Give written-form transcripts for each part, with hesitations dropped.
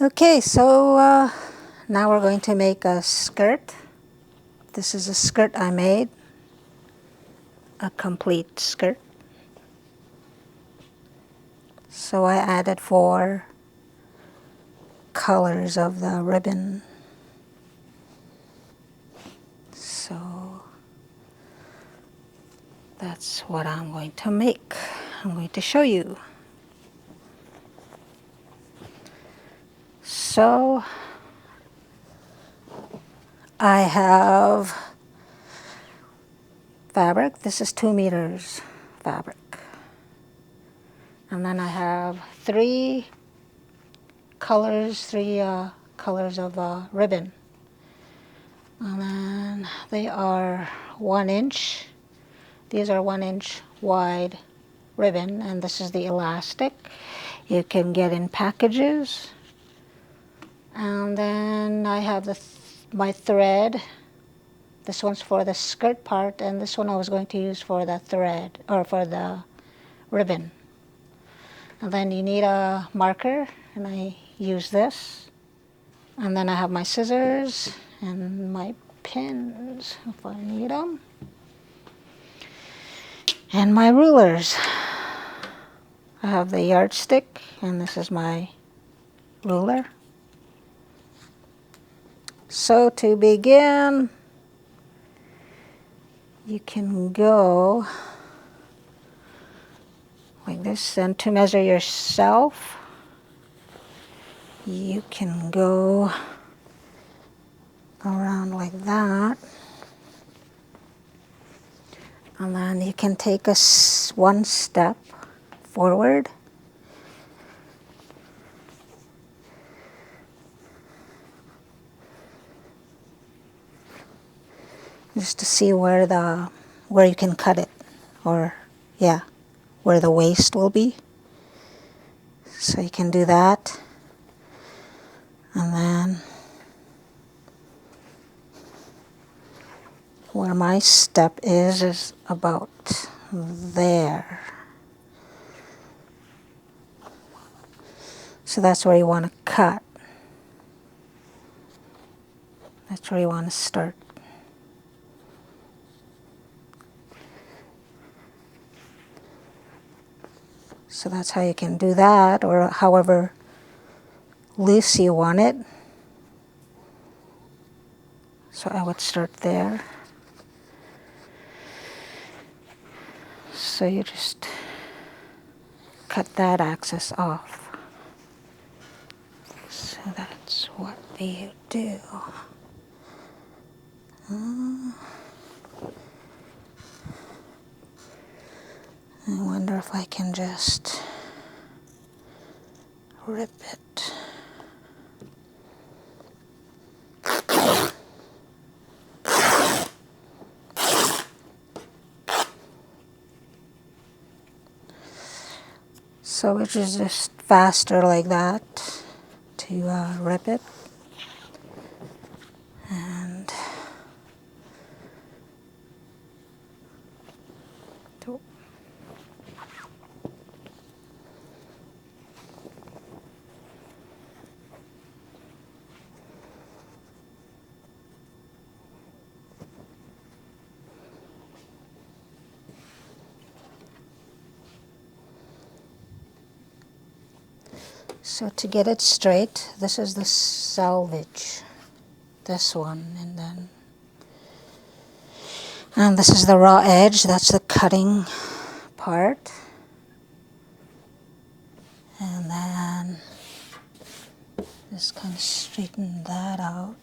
Okay, so now we're going to make a skirt. This is a skirt I made, a complete skirt. So I added 4 colors of the ribbon. So that's what I'm going to make. I'm going to show you. So I have fabric. This is 2 meters fabric. And then I have 3 colors, 3 colors of ribbon. And then they are 1 inch. These are 1 inch wide ribbon, and this is the elastic. You can get in packages. And then I have my thread. This one's for the skirt part, and this one I was going to use for the thread, or for the ribbon. And then you need a marker, and I use this. And then I have my scissors and my pins, if I need them. And my rulers. I have the yardstick, and this is my ruler. So to begin, you can go like this, and to measure yourself, you can go around like that. And then you can take one step forward. Just to see where you can cut it, or where the waist will be. So you can do that. And then where my step is about there. So that's where you want to cut. That's where you want to start. So that's how you can do that, or however loose you want it. So I would start there. So you just cut that axis off. So that's what you do. I wonder if I can just rip it. So which is just faster like that to rip it. And so to get it straight, this is the selvage, this one, and this is the raw edge, that's the cutting part. And then just kind of straighten that out.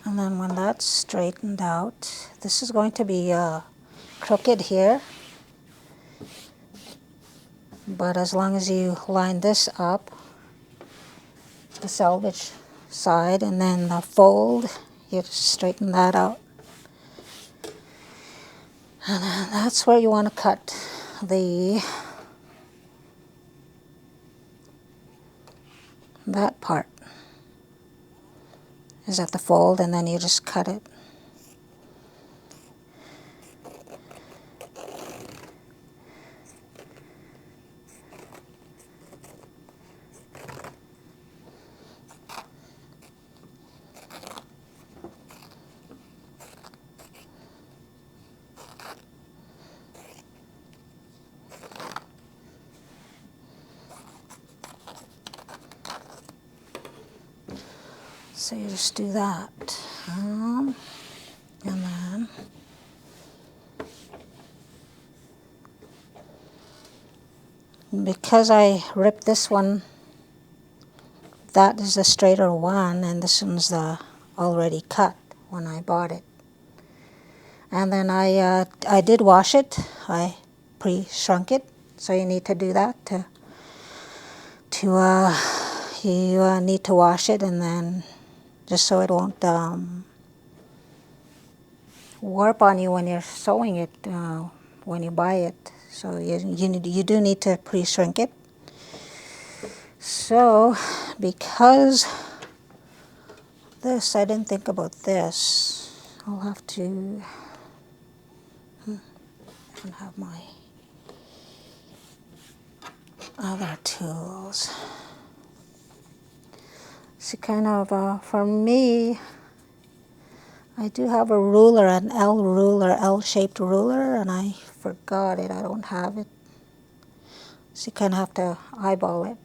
And then when that's straightened out, this is going to be crooked here. But as long as you line this up, the selvage side, and then the fold, you just straighten that out. And then that's where you want to cut that part. Is at the fold, and then you just cut it. So you just do that. And then because I ripped this one, that is the straighter one, and this one's the already cut when I bought it. And then I did wash it. I pre-shrunk it, so you need to do that you need to wash it, and then just so it won't warp on you when you're sewing it when you buy it. So you do need to pre-shrink it. So because this, I didn't think about this. I'll have to I don't have my other tools. So kind of for me, I do have a ruler, an L ruler, L-shaped ruler, and I forgot it. I don't have it. So you kind of have to eyeball it.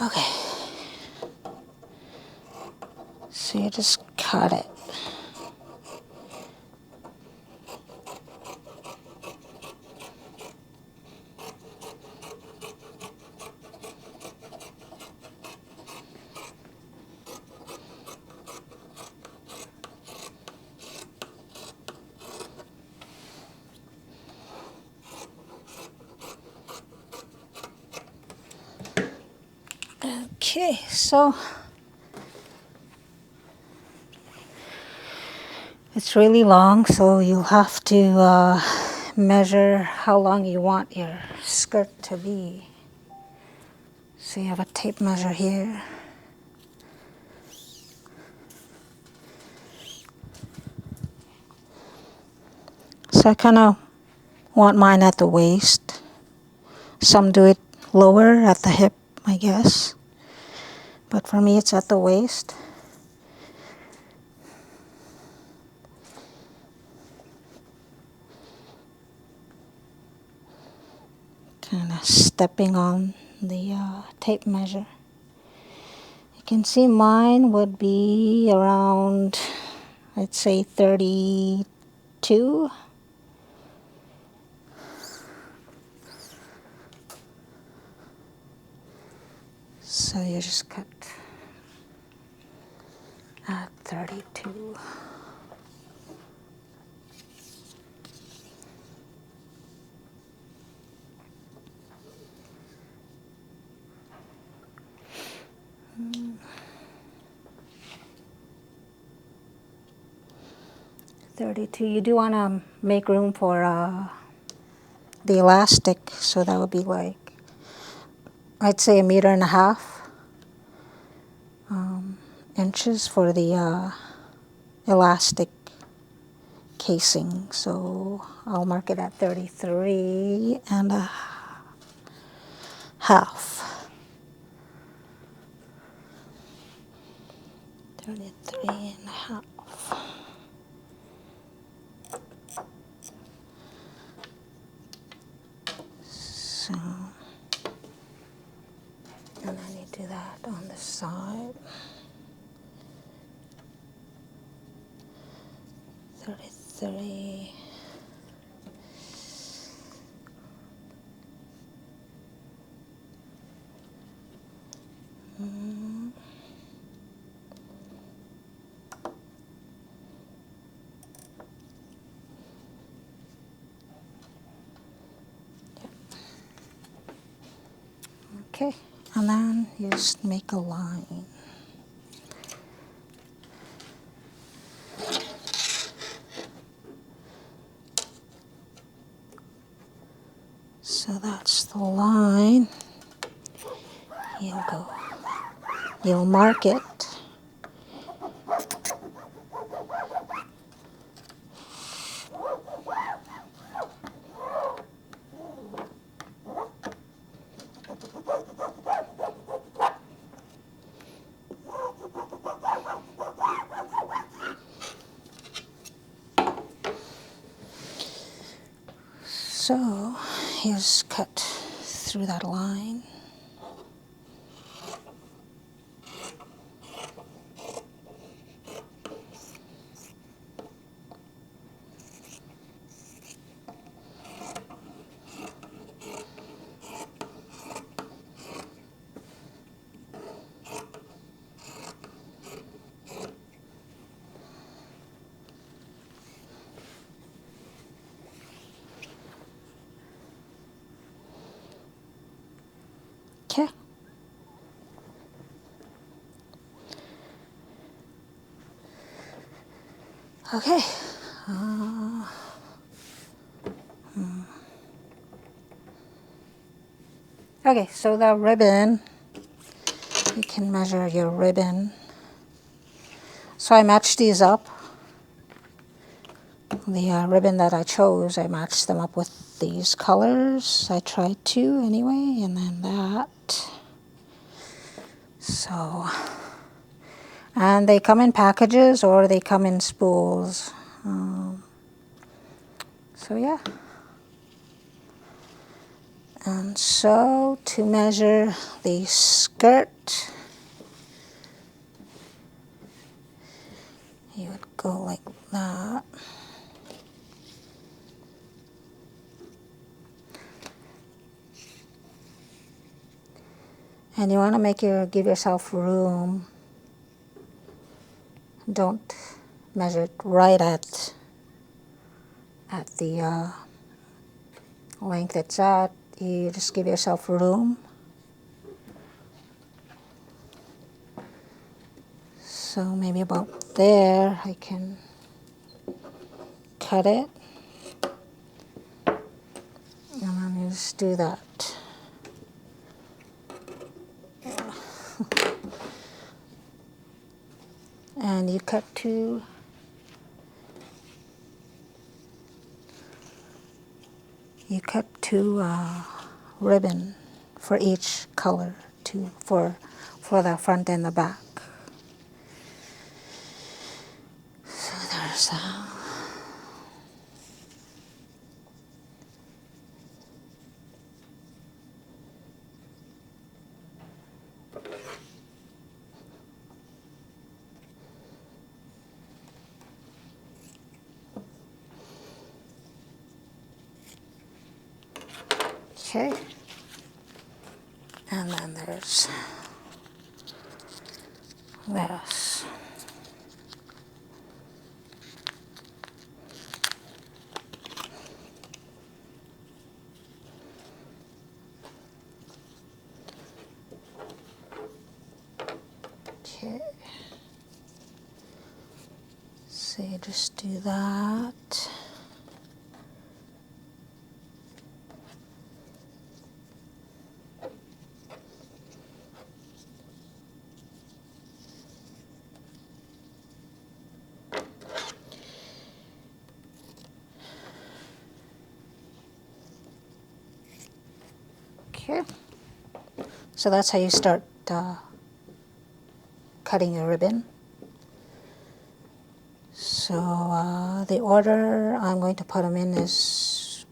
Okay, so you just cut it. Okay, so it's really long, so you'll have to measure how long you want your skirt to be. So you have a tape measure here. So I kind of want mine at the waist. Some do it lower at the hip, I guess. But for me, it's at the waist. Kind of stepping on the tape measure. You can see mine would be around, I'd say 32. So you just cut at 32. Mm. 32. You do want to make room for the elastic, so that would be like, I'd say 1.5 inches for the elastic casing. So I'll mark it at 33.5. 33.5. So, and then you do that on the side. 33. Okay, and then you just make a line. So that's the line. You'll mark it. So here's cut through that line. Okay. Okay. Okay, so the ribbon, you can measure your ribbon. So I matched these up. The ribbon that I chose, I matched them up with these colors. I tried to anyway, and then that. So, and they come in packages or they come in spools. So yeah. And so to measure the skirt, you would go like that. And you want to give yourself room. Don't measure it right at the length it's at. You just give yourself room. So maybe about there I can cut it. And then you just do that. And you cut two ribbon for each color, for the front and the back. So there's that. Okay, and then there's this. Okay, so you just do that. Okay, so that's how you start cutting your ribbon. So the order I'm going to put them in is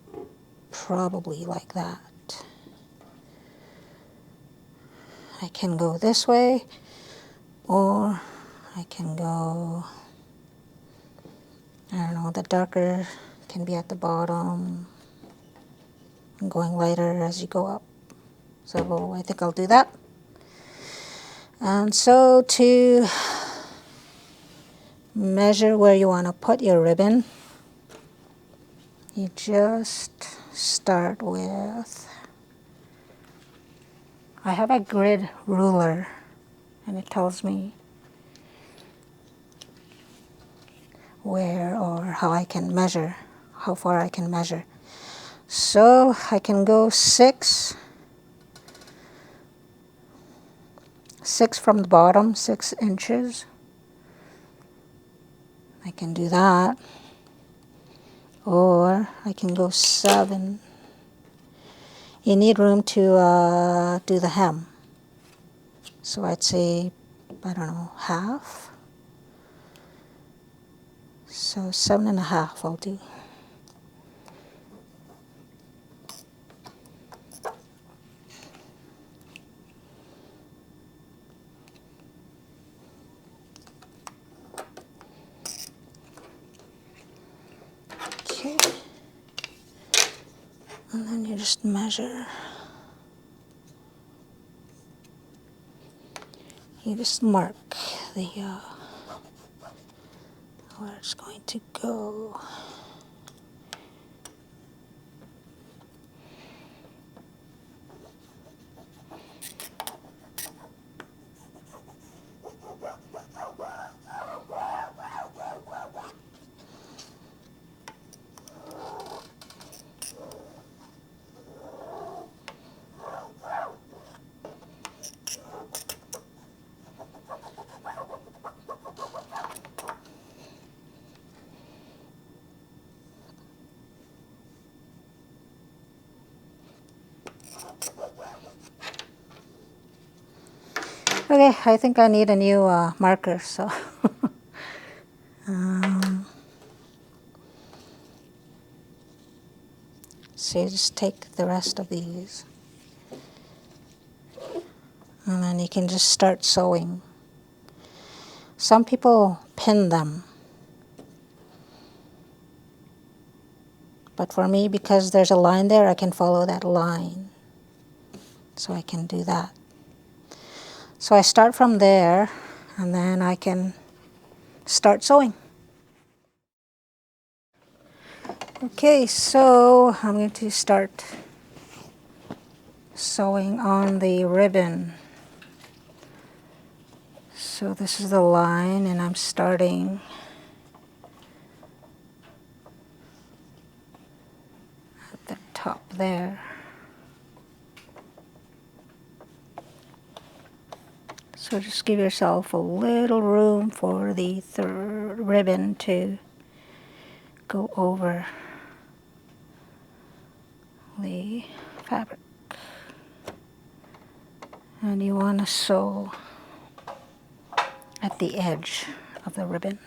probably like that. I can go this way, or I can go, I don't know, the darker can be at the bottom and going lighter as you go up. So I think I'll do that. And so to measure where you want to put your ribbon, you just start with, I have a grid ruler and it tells me where or how I can measure, how far I can measure. So I can go 6 from the bottom, 6 inches. I can do that. Or I can go 7. You need room to do the hem. So I'd say, I don't know, half. So 7.5 I'll do. Okay. And then you just measure. You just mark the where it's going to go. Okay, I think I need a new marker, so so you just take the rest of these, and then you can just start sewing. Some people pin them, but for me, because there's a line there, I can follow that line, so I can do that. So I start from there, and then I can start sewing. Okay, so I'm going to start sewing on the ribbon. So this is the line, and I'm starting at the top there. So just give yourself a little room for the third ribbon to go over the fabric. And you want to sew at the edge of the ribbon.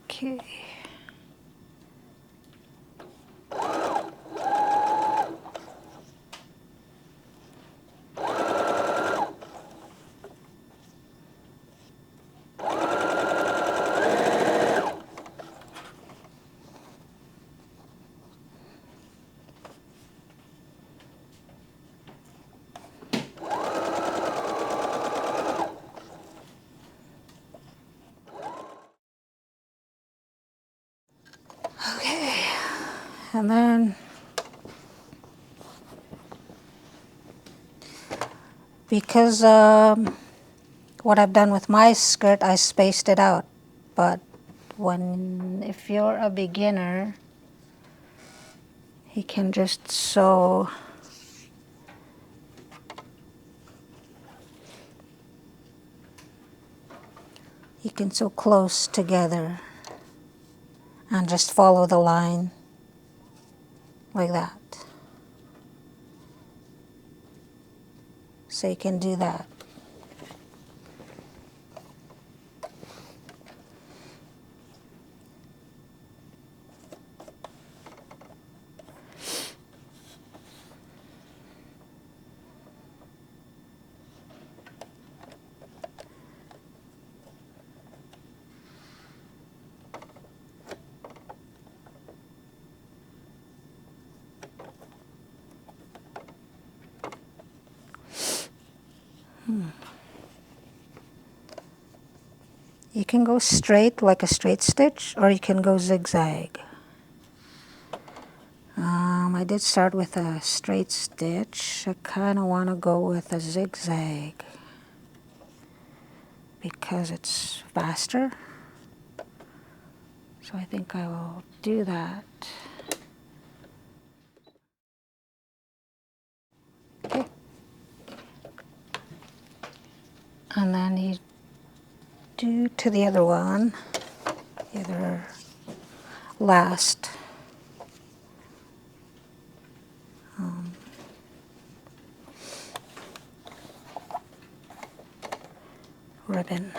Okay. Okay, and then because what I've done with my skirt, I spaced it out. But if you're a beginner, you can just sew close together and just follow the line like that. So you can do that. You can go straight like a straight stitch, or you can go zigzag. I did start with a straight stitch. I kind of want to go with a zigzag because it's faster. So I think I will do that. Okay. And then you do to the other one, the other last ribbon.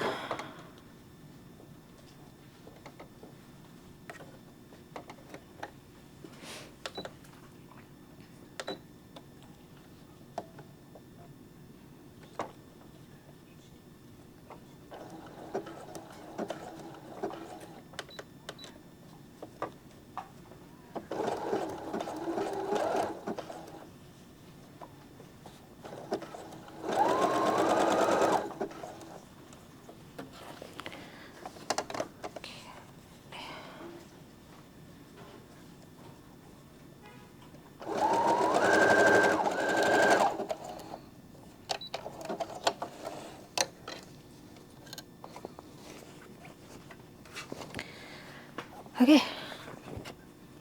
Okay,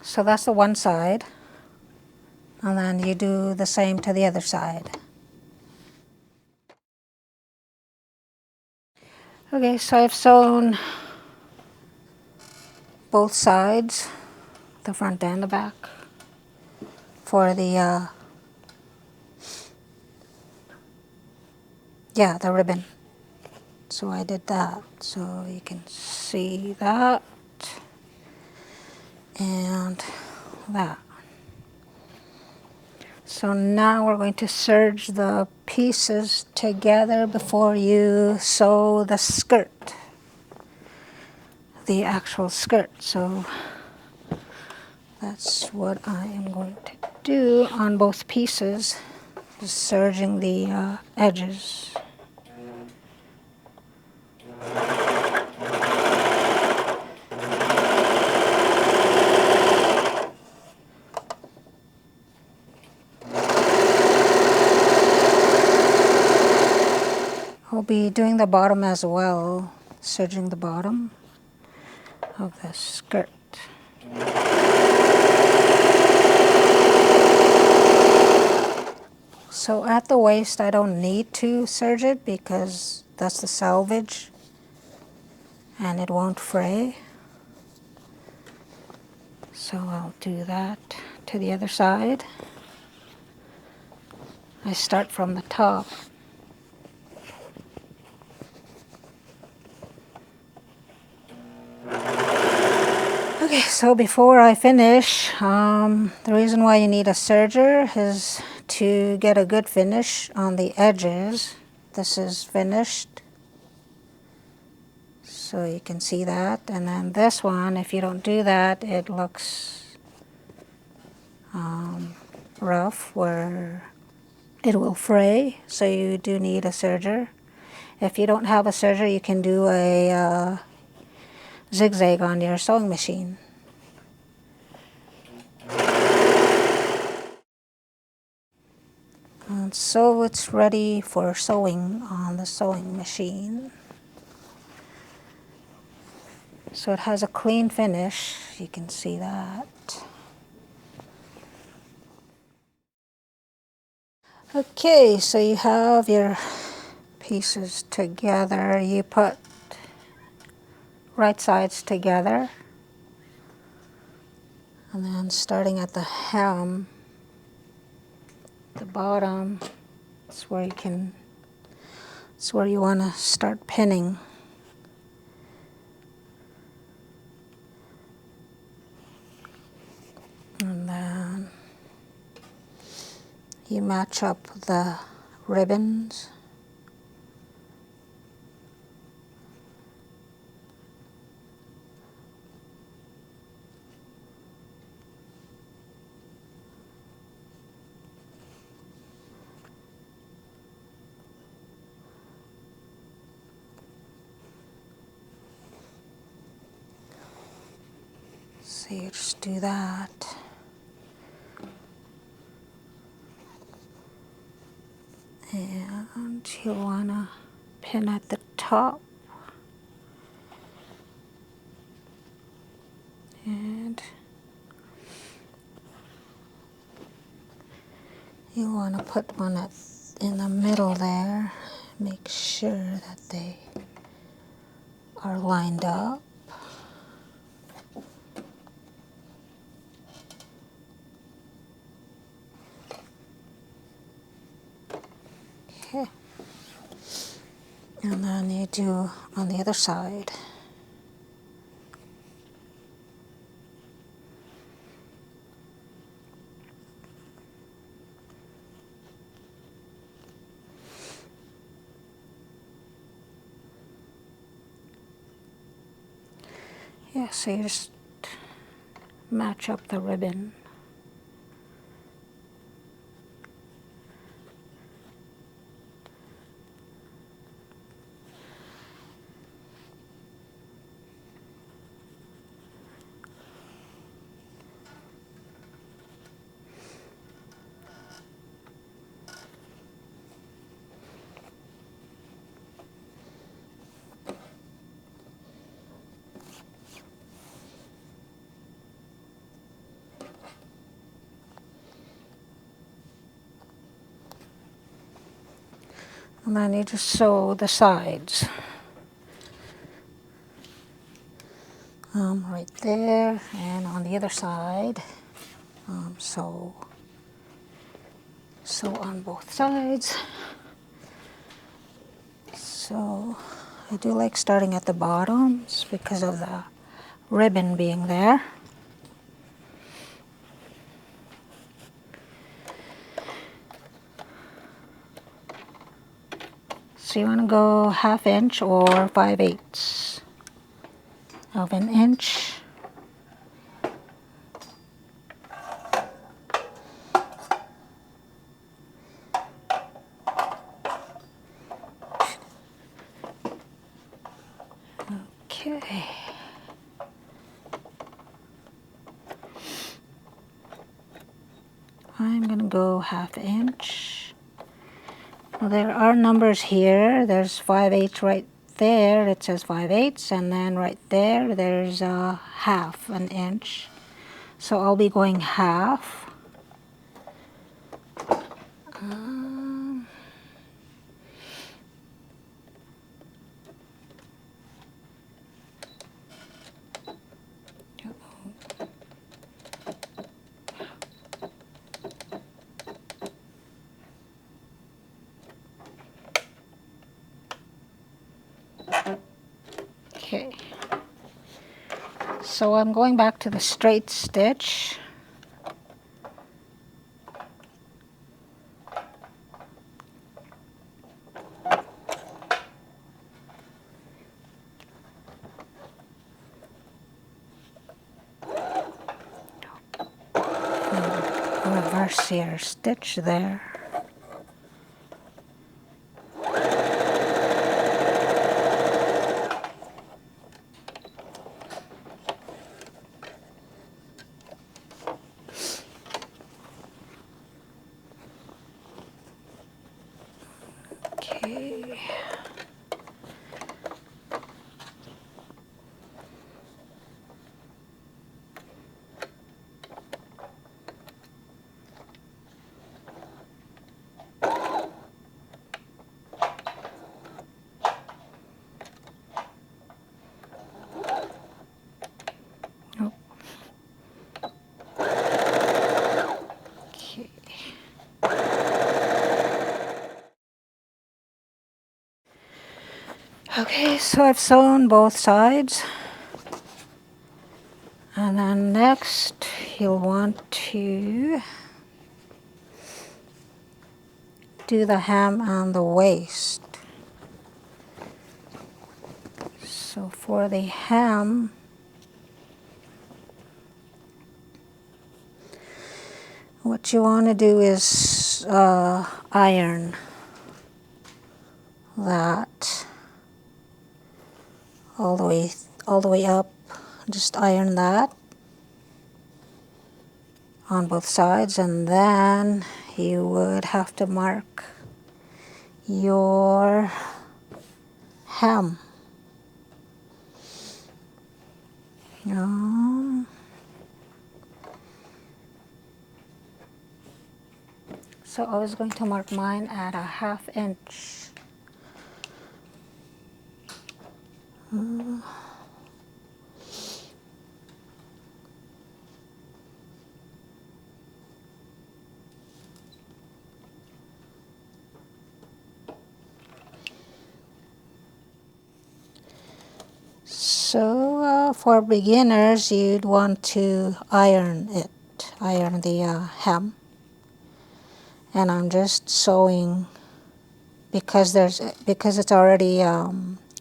so that's the one side, and then you do the same to the other side. Okay, so I've sewn both sides, the front and the back, for the the ribbon. So I did that, so you can see that and that. So now we're going to serge the pieces together before you sew the skirt, the actual skirt. So that's what I am going to do on both pieces, just serging the edges. I'll be doing the bottom as well, serging the bottom of the skirt. So at the waist I don't need to serge it because that's the selvage and it won't fray. So I'll do that to the other side. I start from the top. Okay, so before I finish, the reason why you need a serger is to get a good finish on the edges. This is finished, so you can see that. And then this one, if you don't do that, it looks rough where it will fray, so you do need a serger. If you don't have a serger, you can do a zigzag on your sewing machine. And so it's ready for sewing on the sewing machine. So it has a clean finish, you can see that. Okay, so you have your pieces together. You put right sides together. And then starting at the hem, the bottom, it's where you want to start pinning. And then you match up the ribbons. So you just do that. And you want to pin at the top. And you want to put one in the middle there. Make sure that they are lined up. Okay. And then you do on the other side. Yeah, so you just match up the ribbon. And then you just sew the sides. Right there, and on the other side, sew on both sides. So I do like starting at the bottoms because of the ribbon being there. So you want to go 1/2 inch or 5/8 of an inch. Okay. I'm going to go 1/2 inch. Well, there are numbers here. There's 5/8 right there. It says 5/8, and then right there, there's 1/2 an inch. So I'll be going 1/2. Okay. So I'm going back to the straight stitch. Reverse your stitch there. Okay. Okay, so I've sewn both sides. And then next, you'll want to do the hem and the waist. So for the hem, what you want to do is iron that all the way up. Just iron that. on both sides, and then you would have to mark your hem. So I was going to mark mine at a 1/2 inch. So for beginners, you'd want to iron it, iron the hem. And I'm just sewing because it's already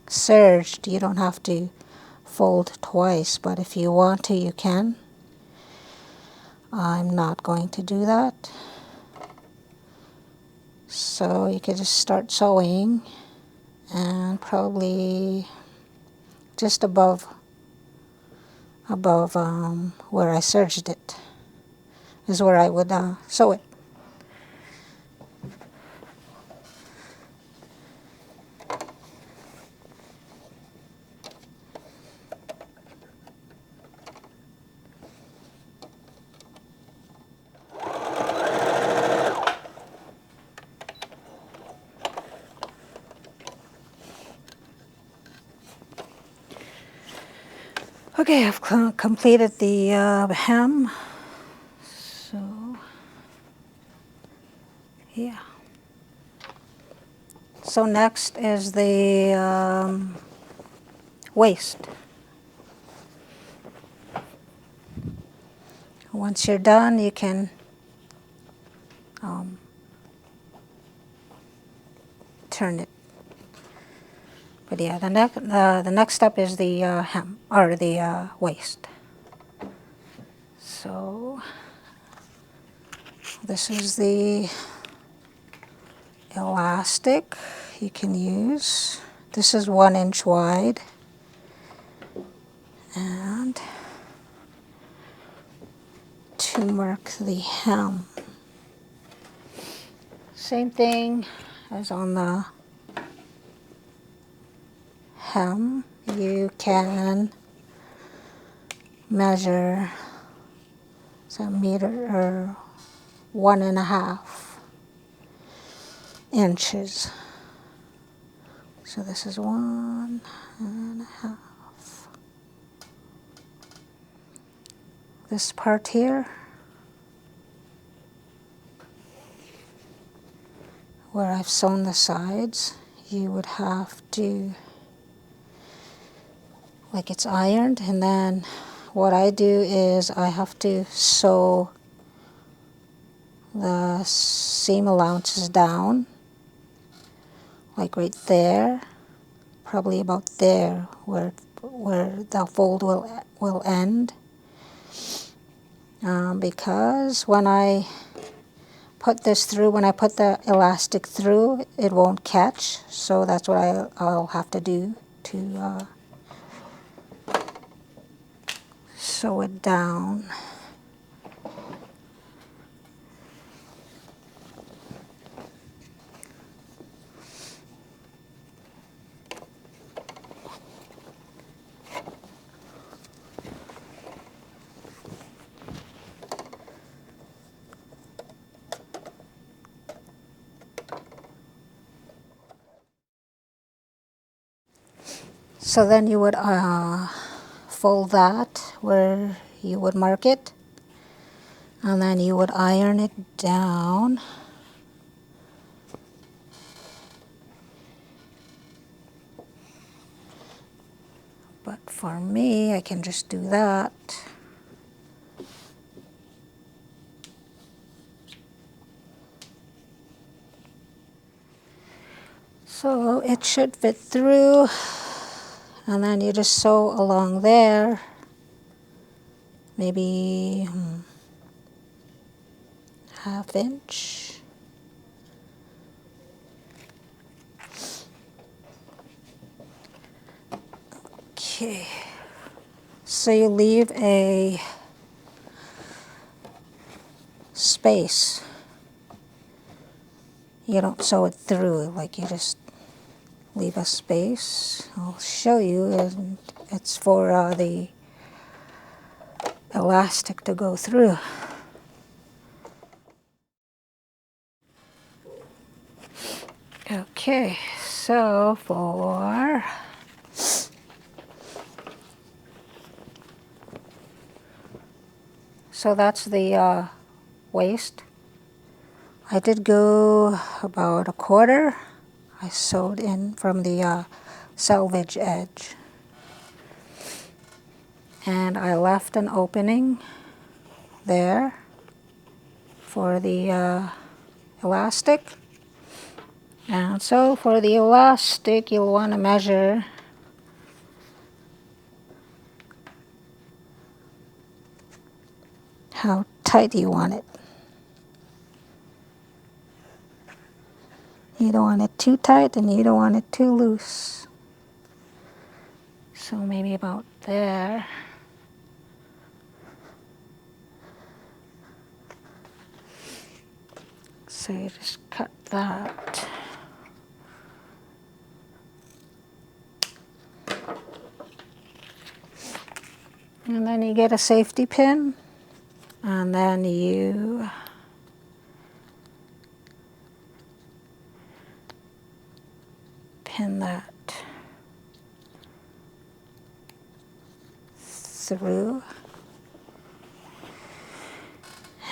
serged. You don't have to fold twice, but if you want to, you can. I'm not going to do that. So you could just start sewing, and probably just above where I serged it is where I would sew it. Okay, I've completed the hem. So, yeah. So next is the waist. Once you're done, you can turn it. But yeah, the next step is the hem, or the waist. So this is the elastic you can use. This is 1 inch wide, and to mark the hem, same thing as on the hem. You can measure some meter or 1.5 inches. So this is 1.5. This part here, where I've sewn the sides, you would have to, like it's ironed, and then what I do is I have to sew the seam allowances down, like right there, probably about there where the fold will end, because when I put this through, when I put the elastic through, it won't catch. So that's what I'll have to do to sew it down. So then you would fold that where you would mark it, and then you would iron it down. But for me, I can just do that. So it should fit through, and then you just sew along there, maybe 1/2 inch. Okay, so you leave a space. You don't sew it through, like you just leave a space. I'll show you, and it's for the elastic to go through. Okay, so that's the waist. I did go about 1/4. I sewed in from the selvage edge. And I left an opening there for the elastic. And so for the elastic, you'll want to measure how tight you want it. You don't want it too tight and you don't want it too loose. So maybe about there. So you just cut that. And then you get a safety pin, and then you pin that through,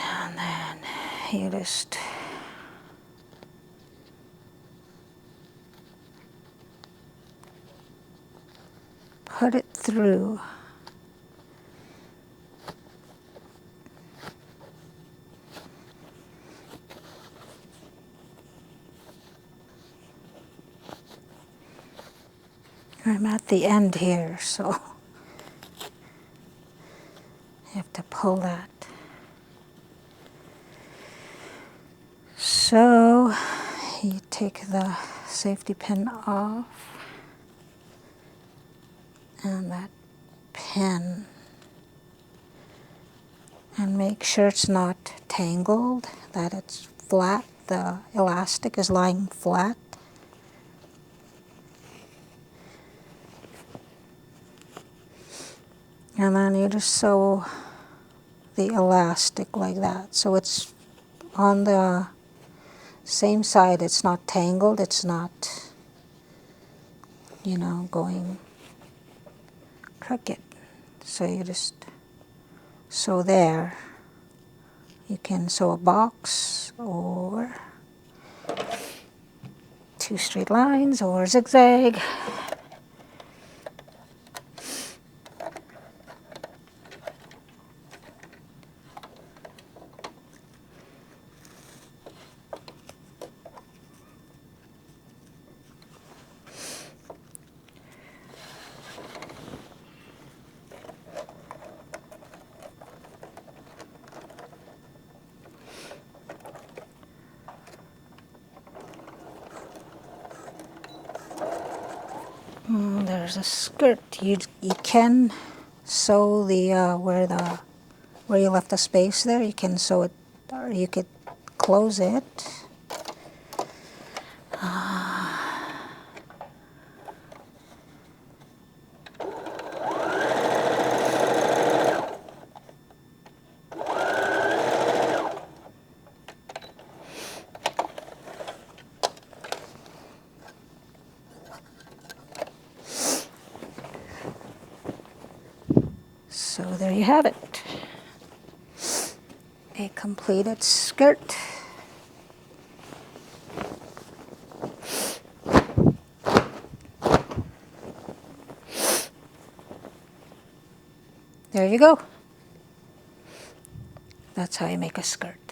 and then you just put it through. I'm at the end here, so you have to pull that. So you take the safety pin off, and that pin, and make sure it's not tangled, that it's flat, the elastic is lying flat. And then you just sew the elastic like that. So it's on the same side, it's not tangled, it's not, you know, going crooked. So you just sew there. You can sew a box or 2 straight lines or zigzag. There's a skirt. You can sew the where you left the space there. You can sew it, or you could close it. So there you have it, a completed skirt. There you go. That's how you make a skirt.